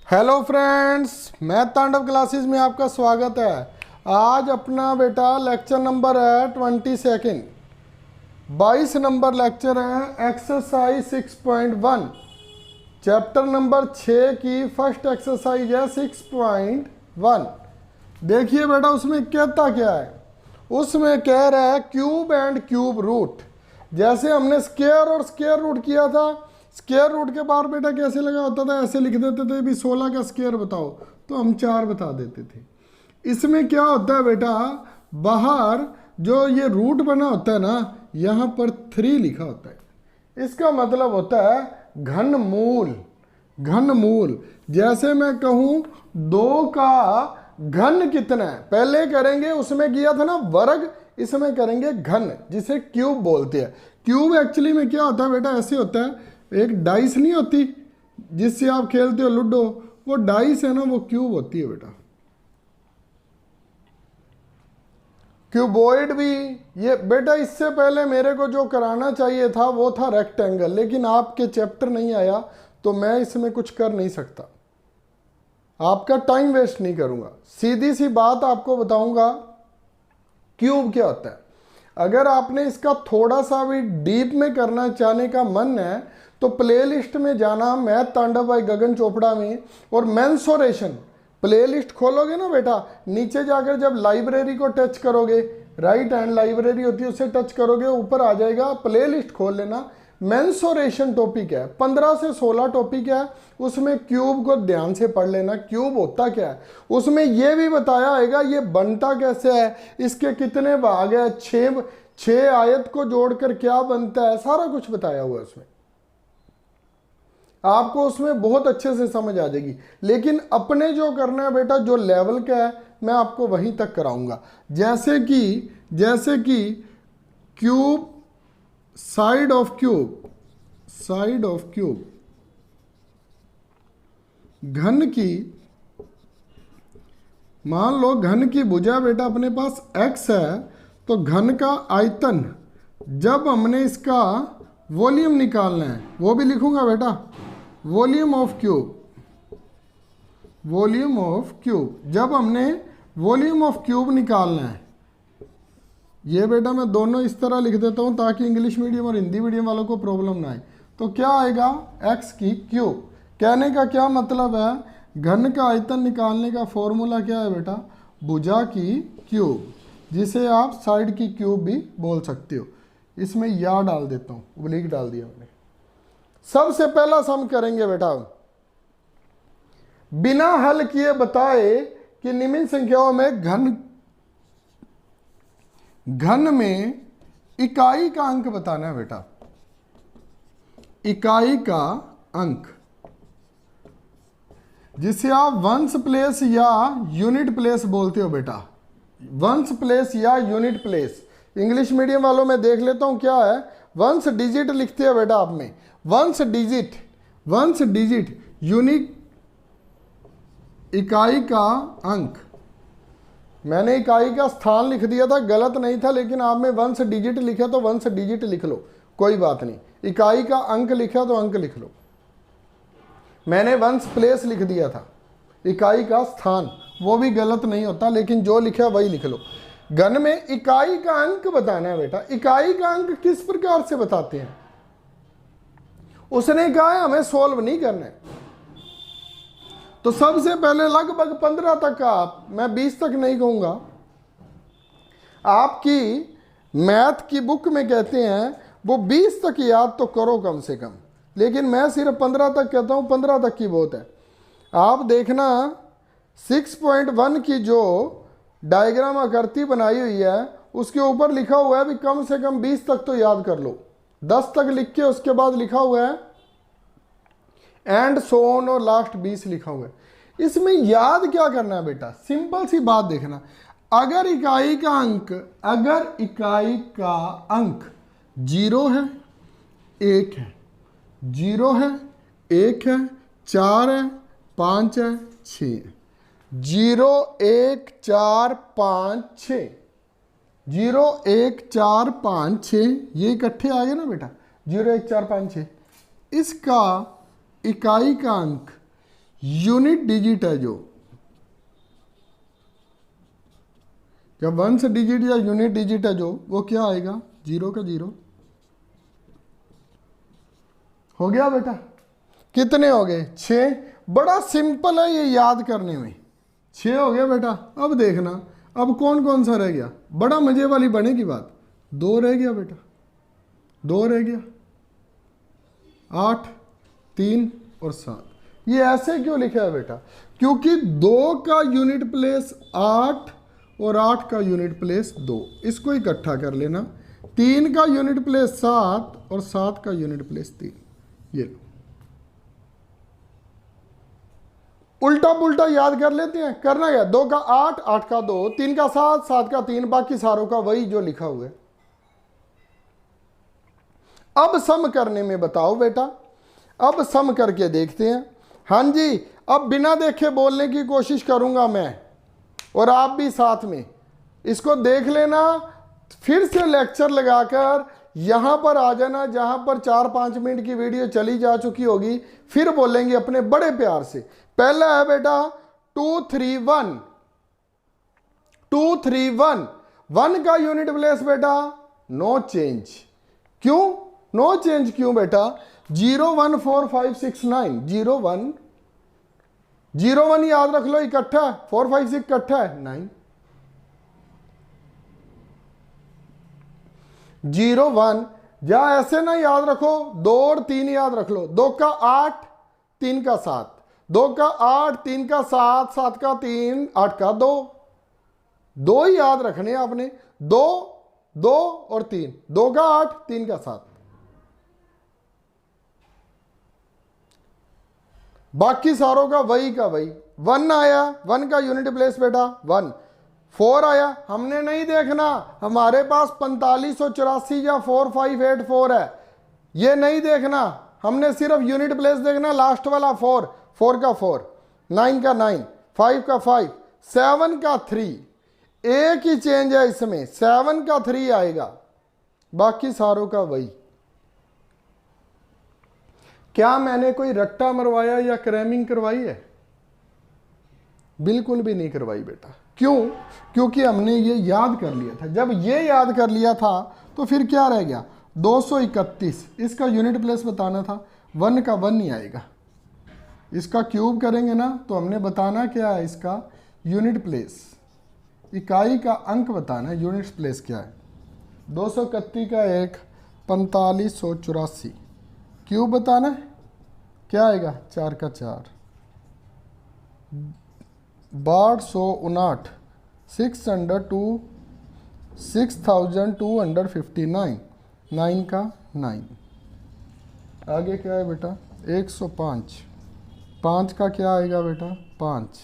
Hello friends, math तांडव classes में आपका स्वागत है। आज अपना बेटा लेक्चर नंबर है 22 22 नंबर लेक्चर है एक्सरसाइज 6.1 चैप्टर नंबर 6 की फर्स्ट एक्सरसाइज है 6.1। देखिए बेटा उसमें कहता क्या है। उसमें कह रहा है क्यूब एंड क्यूब रूट। जैसे हमने स्क्वायर और स्क्वायर रूट किया था, स्क्वायर रूट के बाहर बेटा कैसे लगा होता था, ऐसे लिख देते थे भी 16 का स्क्वायर बताओ, तो हम 4 बता देते थे। इसमें क्या होता है बेटा, बाहर जो ये रूट बना होता है ना, यहाँ पर 3 लिखा होता है। इसका मतलब होता है घनमूल। घनमूल जैसे मैं कहूँ 2 का घन कितना है, पहले करेंगे उसमें किया था ना वर्ग, इसमें करेंगे घन, जिसे क्यूब बोलते हैं। क्यूब एक्चुअली में क्या होता है बेटा, ऐसे होता है, एक डाइस नहीं होती जिससे आप खेलते हो लूडो, वो डाइस है ना, वो क्यूब होती है बेटा। क्यूबॉइड भी ये बेटा, इससे पहले मेरे को जो कराना चाहिए था वो था रेक्टेंगल, लेकिन आपके चैप्टर नहीं आया तो मैं इसमें कुछ कर नहीं सकता, आपका टाइम वेस्ट नहीं करूंगा। सीधी सी बात आपको बताऊंगा क्यूब क्या होता है। अगर आपने इसका थोड़ा सा भी डीप में करना चाहने का मन है तो प्लेलिस्ट में जाना, मैथ तांडव बाय गगन चोपड़ा में, और मेंसुरेशन प्लेलिस्ट खोलोगे ना बेटा, नीचे जाकर जब लाइब्रेरी को टच करोगे, राइट हैंड लाइब्रेरी होती है, उसे टच करोगे, ऊपर आ जाएगा, प्लेलिस्ट खोल लेना। मेंसुरेशन टॉपिक है, 15 से 16 टॉपिक है, उसमें क्यूब को ध्यान से पढ़ लेना। क्यूब होता क्या है, उसमें यह भी बताया आएगा ये बनता कैसे है, इसके कितने भाग है, 6 आयत को जोड़कर क्या बनता है, सारा कुछ बताया हुआ है उसमें। आपको उसमें बहुत अच्छे से समझ आ जाएगी। लेकिन अपने जो करना है बेटा, जो लेवल का है, मैं आपको वहीं तक कराऊंगा। जैसे कि cube, side of cube, side of cube, घन की, मान लो घन की भुजा बेटा अपने पास x है, तो घन का आयतन, जब हमने इसका वॉल्यूम निकालना है, वो भी लिखूंगा बेटा, volume of cube, volume of cube, जब हमने वॉल्यूम ऑफ क्यूब निकालना है, ये बेटा मैं दोनों इस तरह लिख देता हूं ताकि इंग्लिश मीडियम और हिंदी मीडियम वालों को प्रॉब्लम ना आए। तो क्या आएगा, x की क्यूब। कहने का क्या मतलब है, घन का आयतन निकालने का फॉर्मूला क्या है बेटा, भुजा की क्यूब, जिसे आप साइड की क्यूब भी बोल सकते हो। इसमें या डाल देता हूं, ओब्लिक डाल दिया मैंने। सबसे पहला सम करेंगे बेटा, बिना हल किए बताए कि निम्न संख्याओं में घन में इकाई का अंक बताना है बेटा। इकाई का अंक, जिसे आप वंस प्लेस या यूनिट प्लेस बोलते हो बेटा, वंस प्लेस या यूनिट प्लेस। इंग्लिश मीडियम वालों में देख लेता हूं क्या है, वंस डिजिट लिखते हैं बेटा आप में, ones digit, ones digit unique, इकाई का अंक। मैंने इकाई का स्थान लिख दिया था, गलत नहीं था, लेकिन आप में वंस डिजिट लिखा तो वंस डिजिट लिख लो, कोई बात नहीं। इकाई का अंक लिखा तो अंक लिख लो। मैंने वंस प्लेस लिख दिया था, इकाई का स्थान, वो भी गलत नहीं होता, लेकिन जो लिखा वही लिख लो। घन में इकाई का अंक बताना है बेटा। इकाई का अंक किस प्रकार से बताते हैं, उसने कहा है हमें सोल्व नहीं करना है। तो सबसे पहले लगभग 15 तक आप, मैं 20 तक नहीं कहूंगा, आपकी मैथ की बुक में कहते हैं वो 20 तक याद तो करो कम से कम, लेकिन मैं सिर्फ 15 तक कहता हूं, 15 तक की बहुत है। आप देखना 6.1 की जो डायग्राम आकृति बनाई हुई है, उसके ऊपर लिखा हुआ है भी कम से कम 20 तक तो याद कर लो। 10 तक लिख के उसके बाद लिखा हुआ है एंड सो ऑन, और लास्ट 20 लिखा हुआ है। इसमें याद क्या करना है बेटा, सिंपल सी बात देखना, अगर इकाई का अंक, अगर इकाई का अंक 0 है, 1 है, 0 है, 1 है, 4 है, 5 है, 6 है, 0 1 4 5 6, 0 1 4 5 6, ये इकट्ठे आ गए ना बेटा, 0 1 4 5 6। इसका इकाई का अंक यूनिट डिजिट है जो, या वंस डिजिट या यूनिट डिजिट है जो, वो क्या आएगा, 0 का 0। हो गया बेटा, कितने हो गए, 6। बड़ा सिंपल है ये याद करने में, 6 हो गया बेटा। अब देखना अब कौन कौन सा रह गया, बड़ा मजे वाली बनेगी बात। 2 रह गया बेटा, 2 रह गया, 8, 3 और 7। ये ऐसे क्यों लिखा है बेटा, क्योंकि 2 का यूनिट प्लेस 8 और 8 का यूनिट प्लेस 2, इसको इकट्ठा कर लेना। 3 का यूनिट प्लेस 7 और 7 का यूनिट प्लेस 3। ये लो, उल्टा पुल्टा याद कर लेते हैं। करना क्या, 2 का 8, 8 का 2, 3 का 7, 7 का 3, बाकी सारों का वही जो लिखा हुआ है। अब सम करने में बताओ बेटा, अब सम करके देखते हैं। हाँ जी, अब बिना देखे बोलने की कोशिश करूंगा मैं, और आप भी साथ में इसको देख लेना। फिर से लेक्चर लगाकर यहां पर आ जाना, जहां पर 4-5 मिनट की वीडियो चली जा चुकी होगी, फिर बोलेंगे अपने बड़े प्यार से। पहला है बेटा 2 3 1, 2 3 1। 1 का यूनिट प्लेस बेटा नो चेंज। क्यों नो चेंज, क्यों बेटा, 0 1 4 5 6 9, 0 1 0 1 याद रख लो इकट्ठा, 4 5 6 इकट्ठा है 9, 0 1। या ऐसे ना याद रखो, 2 और 3 याद रख लो, 2 का 8, 3 का 7, 2 का 8, 3 का 7, 7 का 3, 8 का 2, 2 ही याद रखने आपने, 2 2 और 3, 2 का 8, 3 का 7। बाकी सारों का वही का वही। 1 आया, 1 का यूनिट प्लेस बेटा 1। 4 आया, हमने नहीं देखना, हमारे पास 4584 या 4584 है, ये नहीं देखना, हमने सिर्फ यूनिट प्लेस देखना, लास्ट वाला 4, 4 का 4, 9 का 9, 5 का 5, 7 का 3। एक ही चेंज है इसमें, 7 का 3 आएगा, बाकी सारों का वही। क्या मैंने कोई रट्टा मरवाया या क्रैमिंग करवाई है? बिल्कुल भी नहीं करवाई बेटा। क्यों? क्योंकि हमने ये याद कर लिया था। जब ये याद कर लिया था तो फिर क्या रह गया, 231। इसका यूनिट प्लेस बताना था, 1 का 1 नहीं आएगा। इसका क्यूब करेंगे ना तो हमने बताना क्या है, इसका यूनिट प्लेस, इकाई का अंक बताना है, यूनिट प्लेस क्या है। 231 का 1, 4584, क्यूब बताना है, क्या आएगा, 4 का 4, 1259, 602, 6259, 9 का 9। आगे क्या है बेटा, 105, 5 का क्या आएगा बेटा, 5।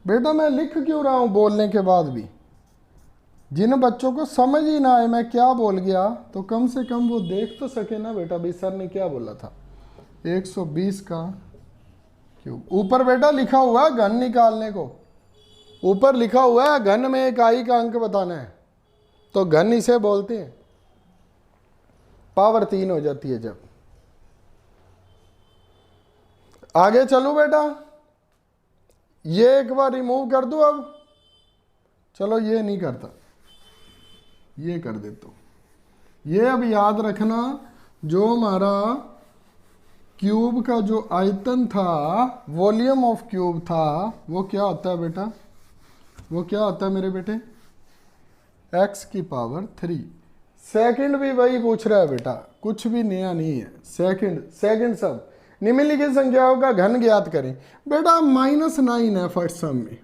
बेटा मैं लिख क्यों रहा हूँ बोलने के बाद भी, जिन बच्चों को समझ ही ना आए मैं क्या बोल गया, तो कम से कम वो देख तो सके ना बेटा भाई सर ने क्या बोला था। 120 का क्यूब, ऊपर बेटा लिखा हुआ है घन निकालने को, ऊपर लिखा हुआ है घन में इकाई का अंक बताना है, तो घन इसे बोलते हैं। पावर 3 हो जाती है जब। आगे चलो बेटा, ये एक बार रिमूव कर दूं अब, चलो ये नहीं करता, ये कर देता हूं। ये अब याद रखना, जो हमारा क्यूब का जो आयतन था, वॉल्यूम ऑफ क्यूब था, वो क्या होता है बेटा, वो क्या होता है मेरे बेटे, x की पावर 3। सेकंड भी वही पूछ रहा है बेटा, कुछ भी नया नहीं है। सेकंड सब निम्नलिखित संख्याओं का घन ज्ञात करें। बेटा -9 है फर्स्ट सम में,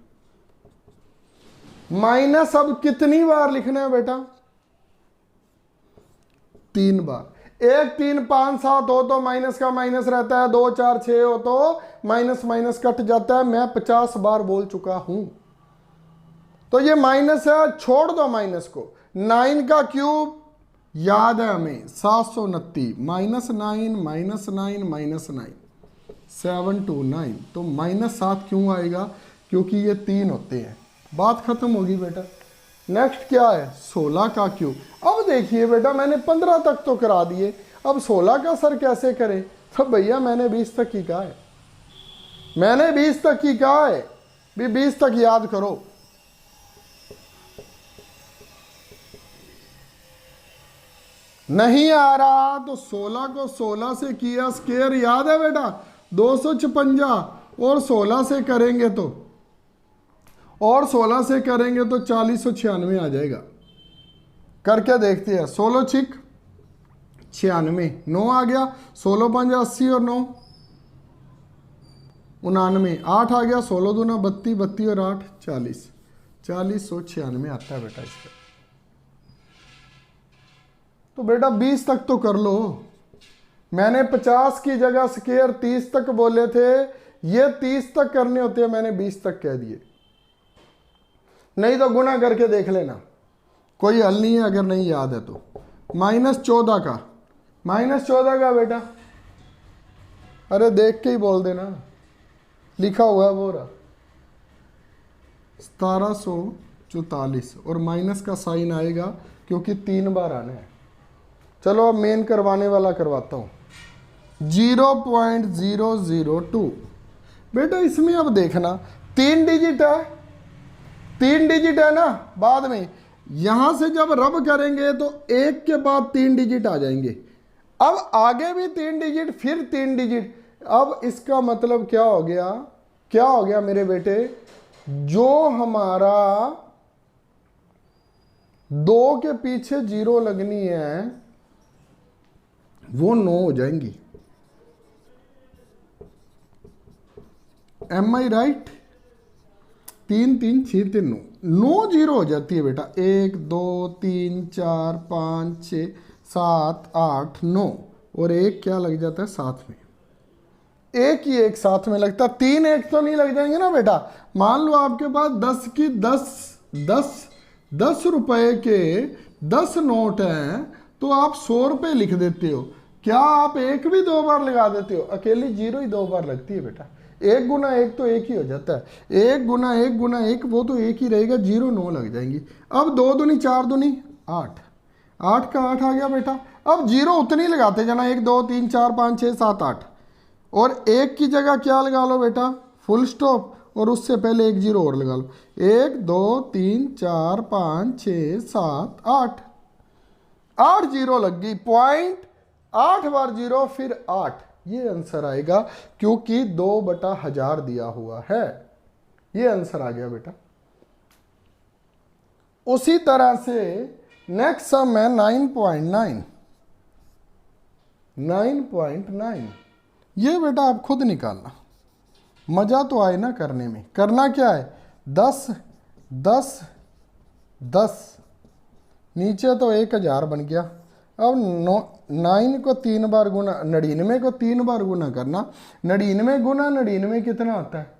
माइनस अब कितनी बार लिखना है बेटा, 3 बार। 1 3 5 7 हो तो माइनस का माइनस रहता है, 2 4 6 हो तो माइनस माइनस कट जाता है। मैं 50 बार बोल चुका हूं, तो ये माइनस है, छोड़ दो माइनस को। 9 का क्यूब याद है हमें, 729, -9 729, तो -7 क्यों आएगा, क्योंकि ये 3 होते हैं। बात खत्म होगी बेटा। नेक्स्ट क्या है, 16 का क्यूब। अब देखिए बेटा मैंने 15 तक तो करा दिए, अब 16 का सर कैसे करें, तो भैया मैंने 20 तक ही कहा है। मैंने 20 तक की कहा है, भी 20 तक याद करो। नहीं आ रहा तो 16 को 16 से किया स्क्वायर, याद है बेटा 256, और 16 से करेंगे तो 4096 आ जाएगा। करके देखते हैं। 16 छिक 96, 9 आ गया, 16 5 80 और 9 99, 8 आ गया, 16 दूना 32, 32 और 8 40, 4096 आता है बेटा इसका। तो बेटा 20 तक तो कर लो। मैंने 50 की जगह स्क्वायर 30 तक बोले थे, ये 30 तक करने होते हैं, मैंने 20 तक कह दिए। नहीं तो गुना करके देख लेना, कोई हल नहीं है अगर नहीं याद है तो। -14 का, -14 का बेटा, अरे देख के ही बोल देना, लिखा हुआ है वो रहा 1744, और माइनस का साइन आएगा क्योंकि 3 बार आना है। चलो अब मेन करवाने वाला करवाता हूँ। 0.002 बेटा, इसमें अब देखना 3 डिजिट है, 3 डिजिट है ना। बाद में यहां से जब रब करेंगे तो 1 के बाद 3 डिजिट आ जाएंगे, अब आगे भी 3 डिजिट, फिर 3 डिजिट। अब इसका मतलब क्या हो गया, क्या हो गया मेरे बेटे, जो हमारा 2 के पीछे 0 लगनी है वो 9 हो जाएंगी। एम आई राइट? 3 3 6 3 9, 9 0 हो जाती है बेटा। 1 2 3 4 5 6 7 8 9, और 1 क्या लग जाता है साथ में, एक ही एक साथ में लगता, 3 1 तो नहीं लग जाएंगे ना बेटा। मान लो आपके पास 10 की 10 रुपए के 10 नोट हैं, तो आप 100 रुपए लिख देते हो। क्या आप 1 भी 2 बार लगा देते हो? अकेली 0 ही 2 बार लगती है बेटा। 1 गुना 1 तो 1 ही हो जाता है, 1 गुना 1 गुना 1 वो तो 1 ही रहेगा, 0 9 लग जाएंगी। अब 2 दूनी 4 दूनी 8, 8 का 8 आ गया बेटा। अब 0 उतनी लगाते जाना, 1 2 3 4 5 6 7 8, और 1 की जगह क्या लगा लो बेटा, फुल स्टॉप, और उससे पहले 1 0 और लगा लो। 1 2 3 4 5 6 7 8, 8 0 लग गई, पॉइंट 8 बार 0 फिर 8, ये आंसर आएगा क्योंकि 2/1000 दिया हुआ है। ये आंसर आ गया बेटा। उसी तरह से नेक्स्ट सम है 9.9, 9.9। ये बेटा आप खुद निकालना, मजा तो आए ना करने में। करना क्या है, 10 10 10, नीचे तो 1000 बन गया। अब 9 को 3 बार गुना, 99 को 3 बार गुना करना। 99 गुना 99 कितना आता है,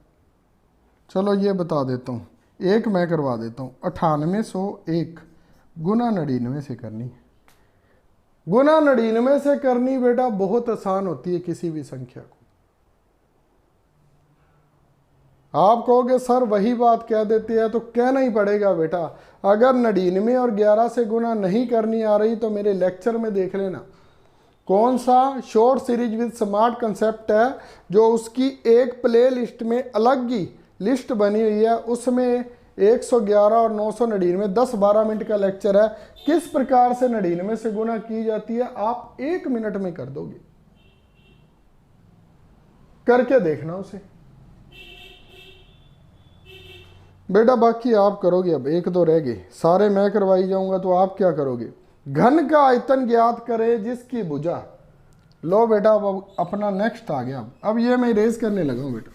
चलो ये बता देता हूँ, एक मैं करवा देता हूँ। 9801 गुना 99 से करनी, गुना 99 से करनी बेटा बहुत आसान होती है किसी भी संख्या को। आप कहोगे सर वही बात कह देते हैं, तो कहना ही पड़ेगा बेटा। अगर 99 और 11 से गुना नहीं करनी आ रही तो मेरे लेक्चर में देख लेना, कौन सा short series with smart concept है, जो उसकी एक प्ले लिस्ट में अलग ही लिस्ट बनी हुई है, उसमें 111 और 999 10-12 मिनट का लेक्चर है। किस प्रकार से 99 से गुना की जाती है आप 1 मिनट में कर दोगे, करके देखना उसे बेटा। बाकी आप करोगे, अब 1-2 रह गए, सारे मैं करवाई जाऊंगा तो आप क्या करोगे। घन का आयतन ज्ञात करें जिसकी भुजा, लो बेटा अब अपना नेक्स्ट आ गया। अब ये मैं इरेज करने लगा हूं बेटा।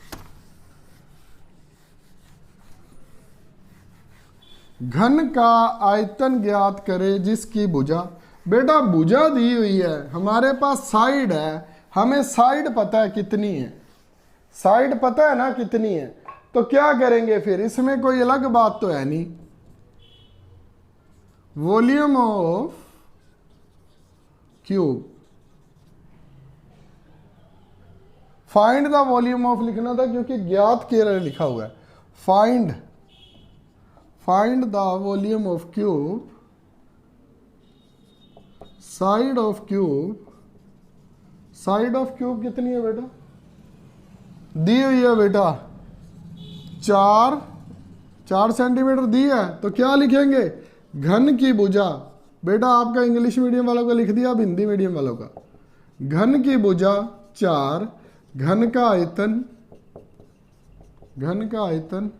घन का आयतन ज्ञात करे जिसकी भुजा, बेटा भुजा दी हुई है, हमारे पास साइड है, हमें साइड पता है कितनी है, साइड पता है ना कितनी है, तो क्या करेंगे फिर, इसमें कोई अलग बात तो है नहीं। Volume of cube, find the volume of लिखना था क्योंकि ज्ञात के लिखा हुआ है। Find the volume of cube, side of cube, side of cube कितनी है बेटा, दी हुई है बेटा 4 सेंटीमीटर दी है, तो क्या लिखेंगे? घन की भुजा। बेटा आपका इंग्लिश मीडियम वालों का लिख दिया, अब हिंदी मीडियम वालों का। घन की भुजा 4, घन का आयतन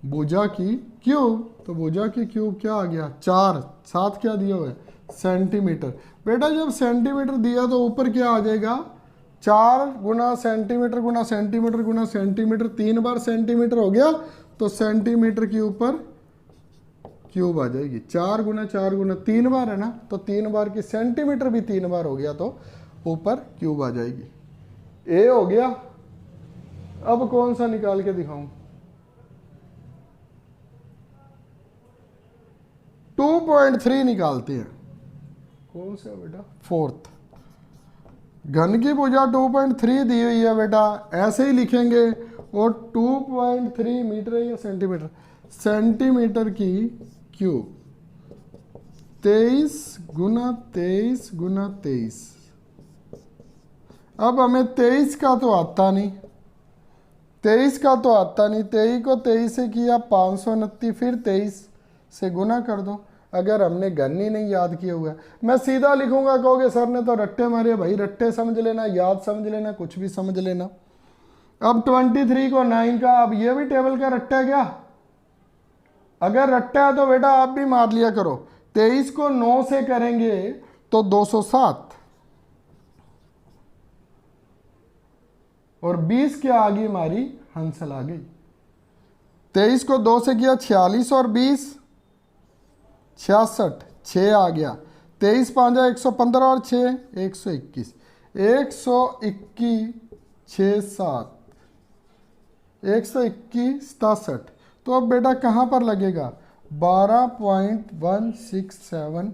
भुजा की क्यूब, तो भुजा की क्यूब क्या आ गया? 4, 7 क्या दिया हुआ है? सेंटीमीटर। बेटा जब सेंटीमीटर दिया तो ऊपर क्या आ जाएगा? 4 गुना सेंटीमीटर गुना सेंटीमीटर गुना सेंटीमीटर, 3 बार सेंटीमीटर हो गया, तो सेंटीमीटर के ऊपर क्यूब आ जाएगी। 4 गुना 3 बार है ना, तो 3 बार की सेंटीमीटर भी 3 बार हो गया, तो ऊपर क्यूब आ जाएगी। ए हो गया। अब कौन सा निकाल के दिखाऊं? 2.3 निकालते हैं। कौन सा बेटा? 4th। घन की भुजा 2.3 दी हुई है बेटा, ऐसे ही लिखेंगे। और 2.3 मीटर है या सेंटीमीटर? सेंटीमीटर की क्यूब 23 गुना 23 गुना 23। अब हमें 23 का तो आता नहीं, 23 को 23 से किया 529, फिर 23 से गुना कर दो। अगर हमने घन ही नहीं याद किया हुआ है, मैं सीधा लिखूंगा, कहोगे सर ने तो रट्टे मारे। भाई रट्टे समझ लेना, याद समझ लेना, कुछ भी समझ लेना। अब 23 को 9 का, अब ये भी टेबल का रट्टा है क्या? अगर रट्टा है तो बेटा आप भी मार लिया करो। 23 को 9 से करेंगे तो 207, और 20 क्या आ गई हमारी? हंसल आ गई। 23 को 2 से किया 46 और 20 66, 6 आ गया। 23 5 115 और 6 121, 121 6 7 121 67। तो अब बेटा कहाँ पर लगेगा? 12.167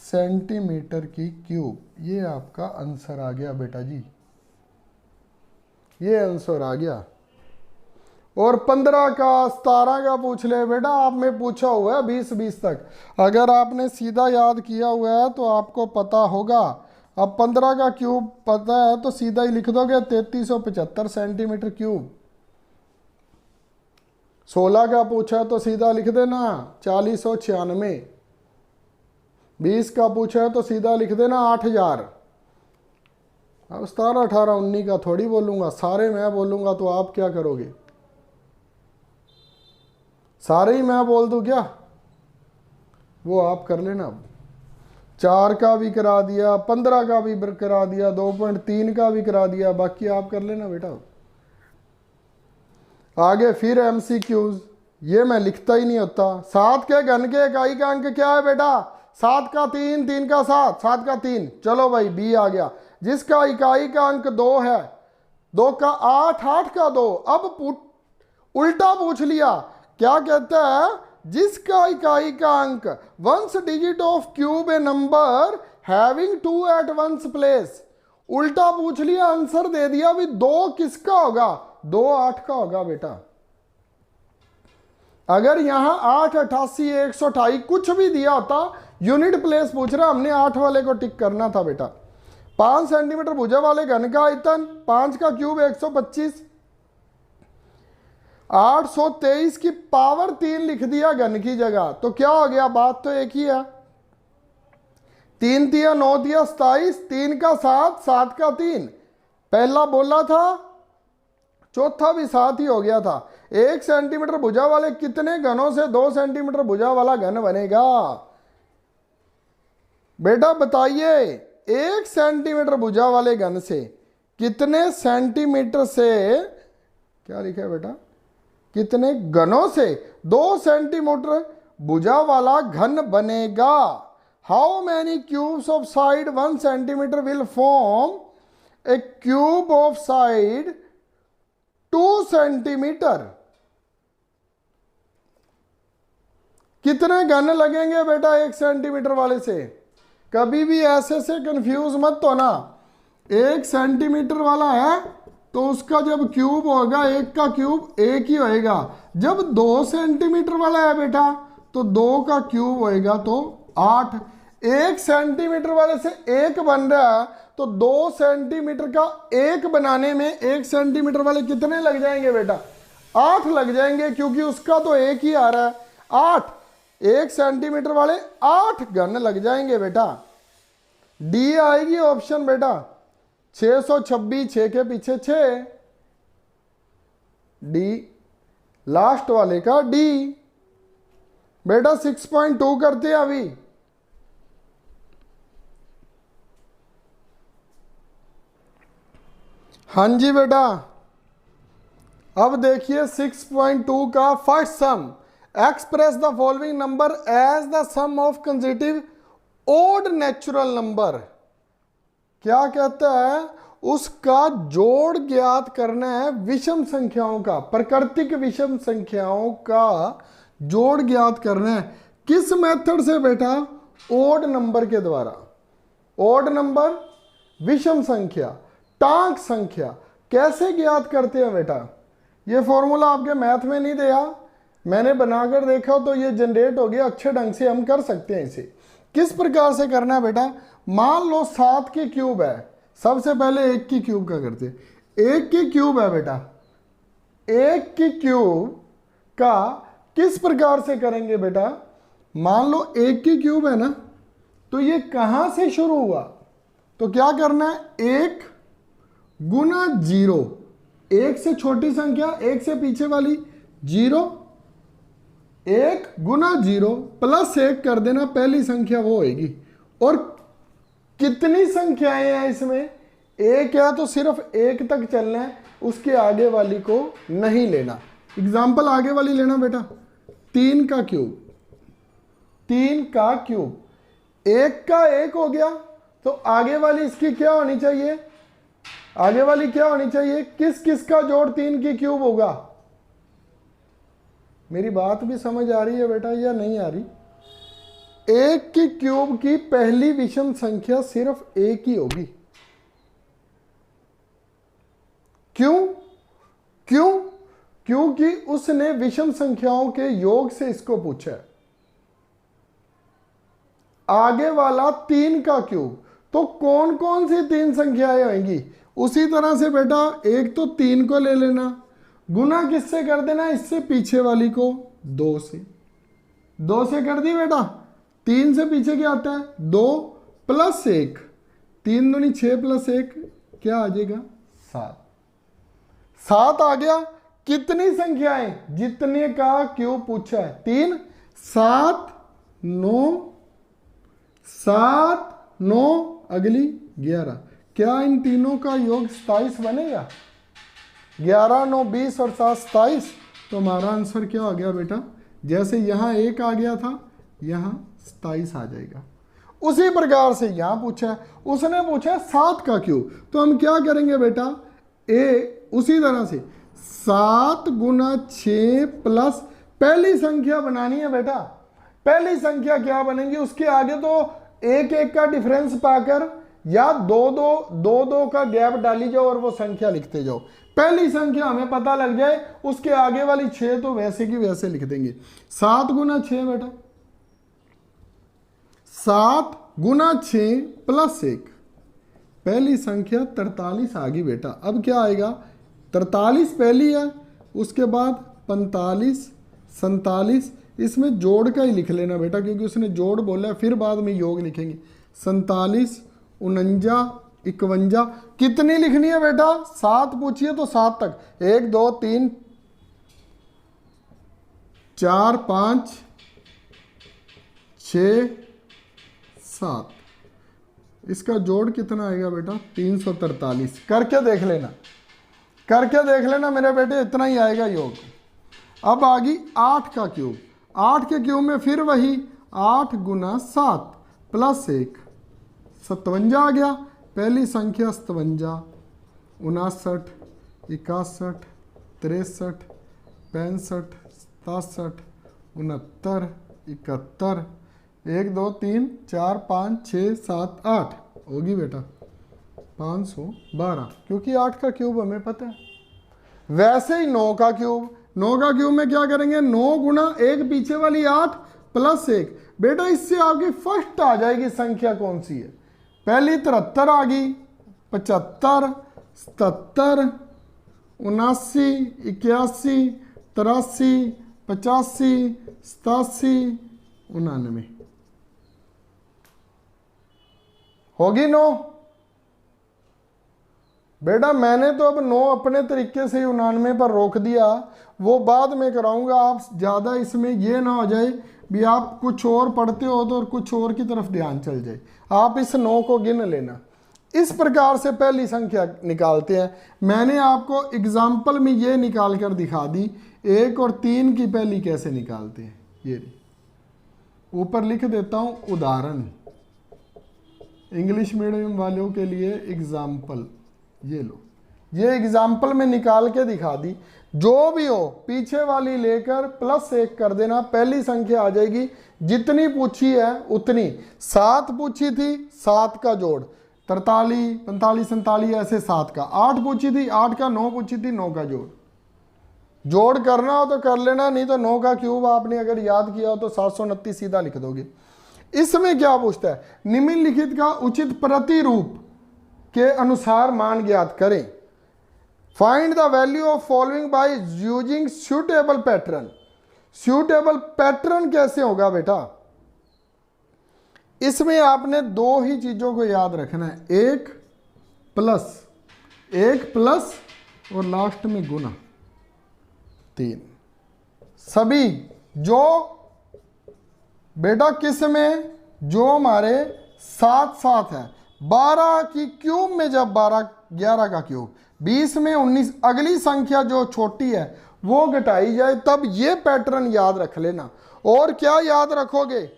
सेंटीमीटर की क्यूब। ये आपका आंसर आ गया बेटा जी, ये आंसर आ गया। और 15 का 17 का पूछ ले बेटा, आप में पूछा हुआ है 20 तक। अगर आपने सीधा याद किया हुआ है तो आपको पता होगा। अब 15 का क्यूब पता है तो सीधा ही लिख दोगे 3375 सेंटीमीटर क्यूब। 16 का पूछा तो सीधा लिख देना 4096। 20 का पूछा है तो सीधा लिख देना 8000। अब 17 18 19 का थोड़ी बोलूंगा, सारे मैं बोलूंगा तो आप क्या करोगे? सारे ही मैं बोल दूं क्या? वो आप कर लेना। अब 4 का भी करा दिया, 15 का भी करा दिया, 2.3 का भी करा दिया, बाकी आप कर लेना बेटा। आगे फिर MCQs, ये मैं लिखता ही नहीं होता। 7 के घन के इकाई का अंक क्या है बेटा? 7 का 3, 3 का 7, 7 का 3। चलो भाई B आ गया। जिसका इकाई का अंक 2 है, 2 का 8, 8 का 2। अब उल्टा पूछ लिया, क्या कहता है? जिसका इकाई का अंक ones digit of cube a number having 2 at ones place. उल्टा पूछ लिया, आंसर दे दिया। भी 2 किसका होगा? 2 8 का होगा बेटा। अगर यहां 8 88 128 कुछ भी दिया होता, यूनिट प्लेस पूछ रहा, हमने 8 वाले को टिक करना था बेटा। 5 सेंटीमीटर भुजा वाले घन का आयतन, 5 का क्यूब 125, 823 की पावर 3 लिख दिया घन की जगह, तो क्या हो गया? बात तो एक ही है। 3 तिया 9 तिया 27, 3 का 7, 7 का 3। पहला बोला था, चौथा भी 7 ही हो गया था। 1 सेंटीमीटर भुजा वाले कितने घनों से 2 सेंटीमीटर भुजा वाला घन बनेगा? बेटा बताइए, 1 सेंटीमीटर भुजा वाले घन से कितने सेंटीमीटर से, क्या लिखा है बेटा? कितने घनों से 2 सेंटीमीटर भुजा वाला घन बनेगा? How many cubes of side 1 centimetre will form A cube of side 2 centimetre? कितने घन लगेंगे बेटा 1 सेंटीमीटर वाले से? कभी भी ऐसे से कंफ्यूज मत होना। 1 सेंटीमीटर वाला है तो उसका जब क्यूब होगा, 1 का क्यूब 1 ही होएगा। जब 2 सेंटीमीटर वाला है बेटा तो 2 का क्यूब होएगा तो 8। 1 सेंटीमीटर वाले से 1 बन रहा है तो 2 सेंटीमीटर का एक बनाने में 1 सेंटीमीटर वाले कितने लग जाएंगे बेटा? 8 लग जाएंगे, क्योंकि उसका तो एक ही आ रहा है 8। 1 सेंटीमीटर वाले 8 घन लग जाएंगे बेटा। डी आएगी ऑप्शन बेटा। 626, 6 के पीछे 6, डी लास्ट वाले का डी। बेटा 6.2 करते हैं अभी। हाँ जी बेटा, अब देखिए 6.2 का first sum. Express the following number as the sum of consecutive odd natural number. क्या कहता है? उसका जोड़ ज्ञात करना है विषम संख्याओं का, प्राकृतिक विषम संख्याओं का जोड़ ज्ञात करना है। किस मेथड से बेटा? ओड नंबर के द्वारा। ओड नंबर, विषम संख्या, टांक संख्या कैसे ज्ञात करते हैं बेटा? ये फॉर्मूला आपके मैथ में नहीं दिया, मैंने बनाकर देखा तो ये जनरेट हो गया, अच्छे ढंग से हम कर सकते हैं इसे। किस प्रकार से करना है बेटा? मान लो 7 की क्यूब है, सबसे पहले 1 की क्यूब का करते हैं। 1 की क्यूब है बेटा, 1 की क्यूब का किस प्रकार से करेंगे बेटा? मान लो 1 की क्यूब है ना, तो ये कहां से शुरू हुआ? तो क्या करना है? 1 गुना 0, 1 से छोटी संख्या, 1 से पीछे वाली 0, 1 गुना 0 प्लस 1 कर देना, पहली संख्या वो होगी। और कितनी संख्याएं हैं इसमें? 1 है तो सिर्फ 1 तक चलना है, उसके आगे वाली को नहीं लेना। एग्जाम्पल आगे वाली लेना बेटा। 3 का क्यूब, 3 का क्यूब, 1 का 1 हो गया, तो आगे वाली इसकी क्या होनी चाहिए? आगे वाली क्या होनी चाहिए? किस किस का जोड़ 3 की क्यूब होगा? मेरी बात भी समझ आ रही है बेटा या नहीं आ रही? 1 की क्यूब की पहली विषम संख्या सिर्फ 1 ही होगी। क्यों? क्यों? क्योंकि उसने विषम संख्याओं के योग से इसको पूछा है। आगे वाला 3 का क्यूब, तो कौन कौन सी 3 संख्याएं होंगी? उसी तरह से बेटा एक तो 3 को ले लेना, गुना किससे कर देना? इससे पीछे वाली को 2 से। 2 से कर दी बेटा। 3 से पीछे क्या आता है? 2 प्लस 1, 3 दूनी 6 प्लस 1 क्या आ जाएगा? 7। 7 आ गया। कितनी संख्याएं? जितने का क्यूब पूछा है 3, 7, 9, 7, 9, अगली 11। क्या इन तीनों का योग 27 बनेगा? 11, 9, 20 और 7 27। तो हमारा आंसर क्या आ गया बेटा? जैसे यहाँ 1 आ गया था, यहाँ 27 आ जाएगा। उसी प्रकार से यहाँ पूछा है, उसने पूछा है 7 का क्यूब, तो हम क्या करेंगे बेटा? उसी तरह से 7 गुना 6 प्लस पहली संख्या बनानी है बेटा। पहली संख्या क्या बनेगी? उसके आगे तो 1 का डिफरेंस पाकर या 2 का गैप डाली जाओ और वो संख्या लिखते जाओ। पहली संख्या हमें पता लग जाए, उसके आगे वाली 6 तो वैसे की वैसे लिख देंगे। 7 गुना 6 बेटा, 7 गुना 6 प्लस 1, पहली संख्या 43 आ गई बेटा। अब क्या आएगा? 43 पहली है, उसके बाद 45, 47, इसमें जोड़ का ही लिख लेना बेटा, क्योंकि उसने जोड़ बोला है, फिर बाद में योग लिखेंगे। 47, 49, 51। कितनी लिखनी है बेटा? 7 पूछिए तो 7 तक। 1, 2, 3, 4, 5, 6, 7। इसका जोड़ कितना आएगा बेटा? 343। करके देख लेना, करके देख लेना मेरे बेटे, इतना ही आएगा योग। अब आ गई 8 का क्यूब। 8 के क्यूब में फिर वही 8 गुना 7 प्लस 1, 57 आ गया। पहली संख्या 57, 59, 61, 63, 65, 67, 69, 71, 1, 2, 3, 4, 5, 6, 7, 8 होगी बेटा 512, क्योंकि 8 का क्यूब हमें पता है। वैसे ही 9 का क्यूब, 9 का क्यूब में क्या करेंगे? 9 गुना 1 पीछे वाली 8 प्लस 1। बेटा इससे आपकी फर्स्ट आ जाएगी संख्या कौन सी है? पहली 73 आ गई, 75, 77, 79, 81, 83, 85, 87, 99 होगी 9। बेटा मैंने तो अब 9 अपने तरीके से 99 पर रोक दिया, वो बाद में कराऊंगा। आप ज़्यादा इसमें ये ना हो जाए भी आप कुछ और पढ़ते हो तो और कुछ और की तरफ ध्यान चल जाए। आप इस 9 को गिन लेना। इस प्रकार से पहली संख्या निकालते हैं। मैंने आपको एग्जाम्पल में ये निकाल कर दिखा दी 1 और 3 की पहली कैसे निकालते हैं। ये ऊपर लिख देता हूँ उदाहरण, इंग्लिश मीडियम वालों के लिए एग्जाम्पल। ये लो, ये एग्जाम्पल में निकाल के दिखा दी। जो भी हो पीछे वाली लेकर +1 कर देना, पहली संख्या आ जाएगी। जितनी पूछी है उतनी, 7 पूछी थी 7 का जोड़, 43, 45, 47 ऐसे 7 का, 8 पूछी थी 8 का, 9 पूछी थी 9 का जोड़ करना हो तो कर लेना, नहीं तो 9 का क्यूब आपने अगर याद किया हो तो 729 सीधा लिख दोगे। इसमें क्या पूछता है, निम्नलिखित का उचित प्रतिरूप के अनुसार मान ज्ञात करें। Find the value of following by using suitable pattern. Suitable pattern कैसे होगा बेटा, इसमें आपने 2 ही चीजों को याद रखना है, 1 प्लस और लास्ट में गुना 3। सभी जो बेटा किस में, जो हमारे साथ साथ है, 12 की क्यूब में जब 12 11 का क्यूब, 20 में 19, अगली संख्या जो छोटी है वो घटाई जाए, तब ये पैटर्न याद रख लेना। और क्या याद रखोगे,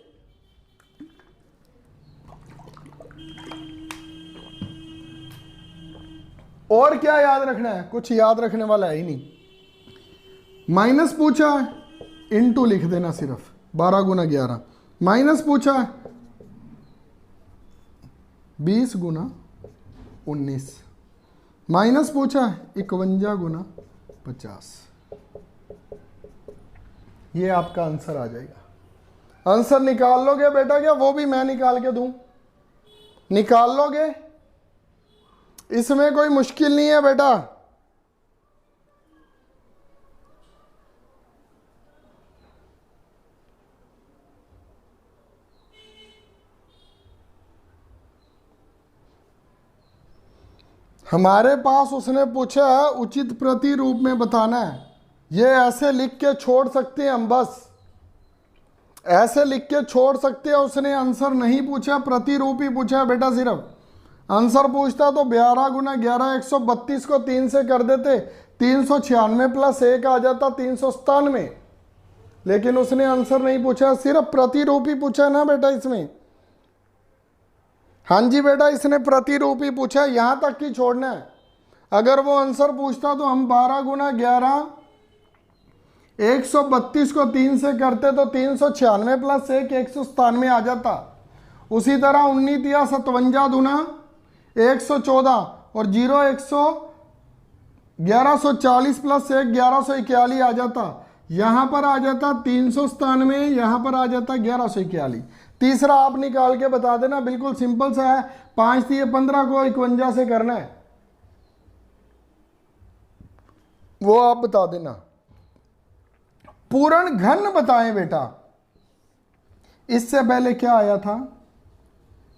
और क्या याद रखना है, कुछ याद रखने वाला है ही नहीं। माइनस पूछा है, इनटू लिख देना सिर्फ 12 गुना 11। माइनस पूछा है 20 गुना 19। माइनस पूछा है 51 गुना 50। ये आपका आंसर आ जाएगा। आंसर निकाल लोगे बेटा, क्या वो भी मैं निकाल के दूं? निकाल लोगे, इसमें कोई मुश्किल नहीं है बेटा। हमारे पास उसने पूछा है उचित प्रतिरूप में बताना है। ये ऐसे लिख के छोड़ सकते हैं हम, बस ऐसे लिख के छोड़ सकते हैं। उसने आंसर नहीं पूछा, प्रतिरूप ही पूछा है बेटा। सिर्फ आंसर पूछता तो 12 गुना 11 132 को 3 से कर देते, 396 प्लस 1 आ जाता 397। लेकिन उसने आंसर नहीं पूछा, सिर्फ प्रतिरूप ही पूछा ना बेटा इसमें। हाँ जी बेटा, इसने प्रतिरूप ही पूछा, यहां तक ही छोड़ना है। अगर वो आंसर पूछता तो हम 12 गुना 11 132 को 3 से करते तो 396 प्लस 1 197 आ जाता। उसी तरह 19 या 57 दूना 114 और 0 1140 प्लस 1 1141 आ जाता। यहां पर आ जाता 397, यहां पर आ जाता 1141। तीसरा आप निकाल के बता देना, बिल्कुल सिंपल सा है। 5 दिए 15 को 51 से करना है, वो आप बता देना। पूर्ण घन बताएं बेटा। इससे पहले क्या आया था,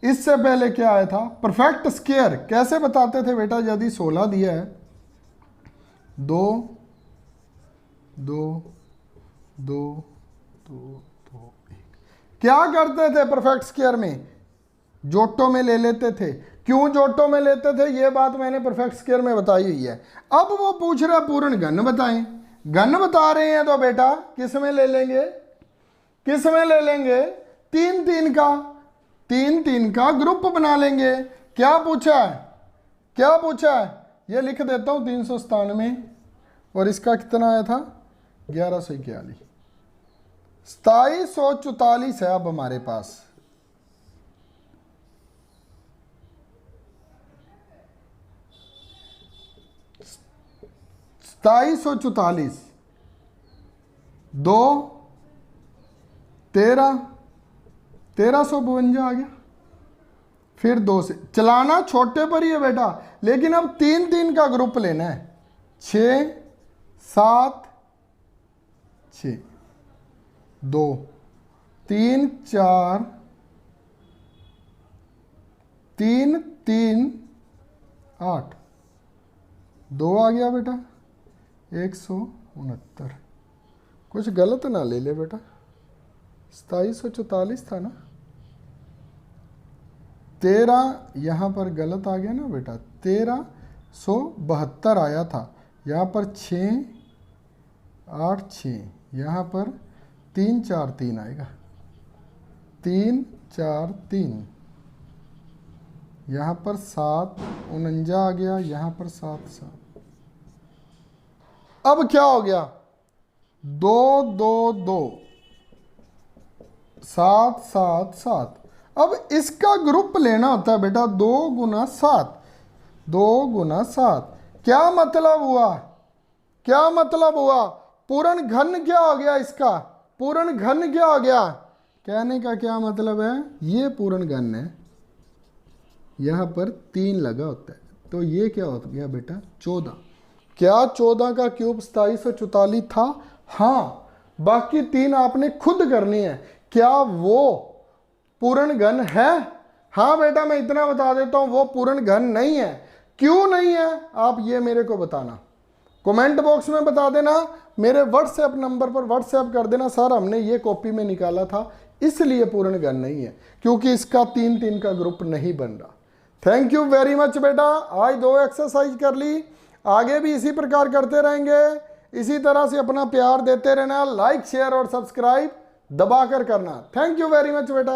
इससे पहले क्या आया था, परफेक्ट स्क्वायर कैसे बताते थे बेटा? यदि 16 दिया है, 2 2 2 2 2 1, क्या करते थे परफेक्ट स्क्वायर में? जोटों में ले लेते थे। क्यों जोटों में लेते थे, ये बात मैंने परफेक्ट स्क्वायर में बताई हुई है। अब वो पूछ रहा पूर्ण घन बताएं। घन बता रहे हैं तो बेटा किस में ले लेंगे, किस में ले लेंगे? 3 3 का ग्रुप बना लेंगे। क्या पूछा है, क्या पूछा है? ये लिख देता हूं 397 और इसका कितना आया था 1141। 2744 है अब हमारे पास। सौ 2 13 1352 आ गया। फिर 2 से चलाना छोटे पर ही है बेटा, लेकिन अब 3 3 का ग्रुप लेना है। 6 7 6 2 3 4 3 3 8 2 आ गया बेटा 169। कुछ गलत ना ले ले बेटा, 2744 था ना। 13 यहाँ पर गलत आ गया ना बेटा, 1372 आया था। यहाँ पर 6 8 6, यहाँ पर 3 4 3 आएगा, 3 4 3। यहाँ पर 7 49 आ गया, यहाँ पर 7 7। अब क्या हो गया, 2 2 2 7 7 7। अब इसका ग्रुप लेना होता है बेटा 2 गुना 7, 2 गुना 7। क्या मतलब हुआ, क्या मतलब हुआ, पूर्ण घन क्या हो गया इसका, पूर्ण घन क्या हो गया। कहने का क्या मतलब है, ये पूर्ण घन है, यहाँ पर 3 लगा होता है, तो ये क्या हो गया बेटा 14। क्या 14 का क्यूब 2744 था। हाँ, बाकी 3 आपने खुद करनी है। क्या वो पूर्ण घन है। हाँ बेटा मैं इतना बता देता हूं, वो पूर्ण घन नहीं है। क्यों नहीं है आप ये मेरे को बताना, कमेंट बॉक्स में बता देना, मेरे व्हाट्सएप नंबर पर व्हाट्सएप कर देना, सर हमने ये कॉपी में निकाला था इसलिए पूर्ण घन नहीं है, क्योंकि इसका 3 3 का ग्रुप नहीं बन रहा। थैंक यू वेरी मच बेटा, आज 2 एक्सरसाइज कर ली, आगे भी इसी प्रकार करते रहेंगे। इसी तरह से अपना प्यार देते रहना, लाइक शेयर और सब्सक्राइब दबाकर करना। थैंक यू वेरी मच बेटा।